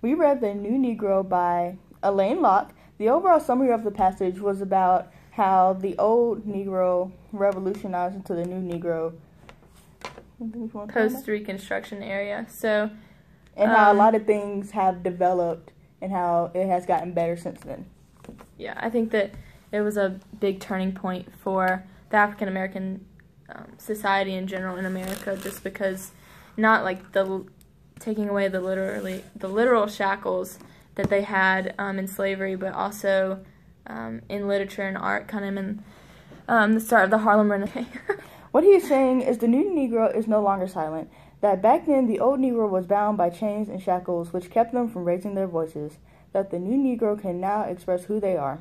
We read The New Negro by Elaine Locke. The overall summary of the passage was about how the old Negro revolutionized into the new Negro post-Reconstruction era. So, and how a lot of things have developed and how it has gotten better since then. Yeah, I think that it was a big turning point for the African American society in general in America, just because not like the taking away the literal shackles that they had in slavery, but also in literature and art, kind of in the start of the Harlem Renaissance. What he is saying is the new Negro is no longer silent, that back then the old Negro was bound by chains and shackles which kept them from raising their voices, that the new Negro can now express who they are.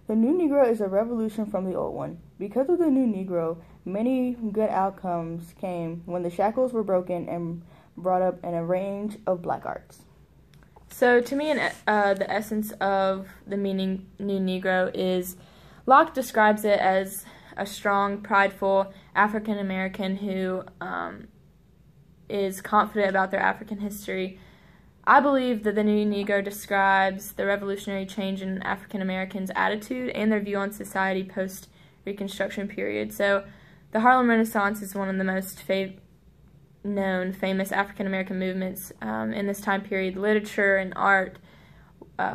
The new Negro is a revolution from the old one. Because of the new Negro, many good outcomes came when the shackles were broken and brought up in a range of black arts. So to me, the essence of the meaning new Negro is, Locke describes it as a strong, prideful African American who is confident about their African history. I believe that the new Negro describes the revolutionary change in African Americans' attitude and their view on society post-Reconstruction period. So the Harlem Renaissance is one of the most known famous African American movements in this time period. Literature and art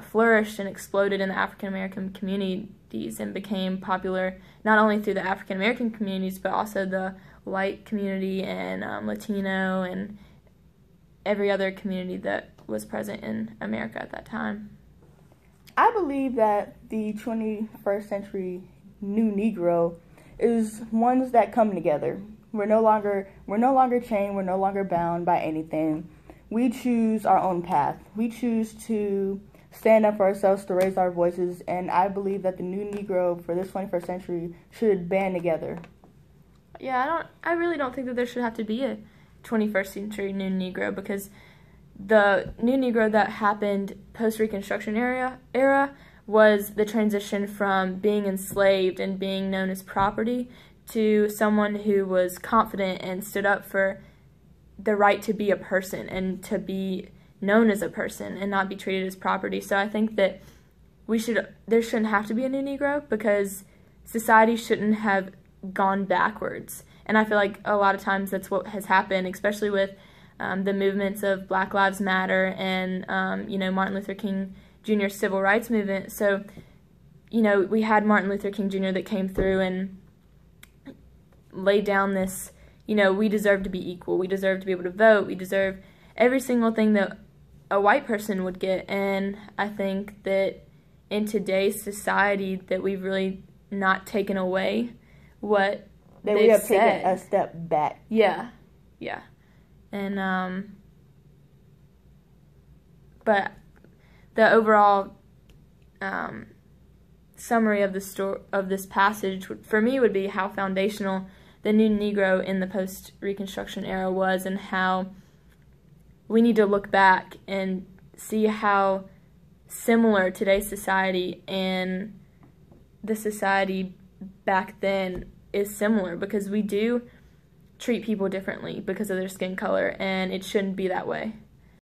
flourished and exploded in the African American communities and became popular not only through the African American communities but also the white community and Latino and every other community that was present in America at that time. I believe that the 21st century new Negro is ones that come together. We're no longer chained, we're no longer bound by anything. We choose our own path. We choose to stand up for ourselves, to raise our voices, and I believe that the new Negro for this 21st century should band together. Yeah, I really don't think that there should have to be a 21st century new Negro, because the new Negro that happened post-Reconstruction era was the transition from being enslaved and being known as property to someone who was confident and stood up for the right to be a person and to be known as a person and not be treated as property. So I think that there shouldn't have to be a new Negro, because society shouldn't have gone backwards. And I feel like a lot of times that's what has happened, especially with the movements of Black Lives Matter and Martin Luther King Jr.'s civil rights movement. So we had Martin Luther King Jr. that came through and laid down this, we deserve to be equal, we deserve to be able to vote, we deserve every single thing that a white person would get. And I think that in today's society that we've really not taken away what we have taken a step back. Yeah. And but the overall summary of this passage for me would be how foundational the new Negro in the post-Reconstruction era was, and how we need to look back and see how similar today's society and the society back then is similar, because we do treat people differently because of their skin color, and it shouldn't be that way.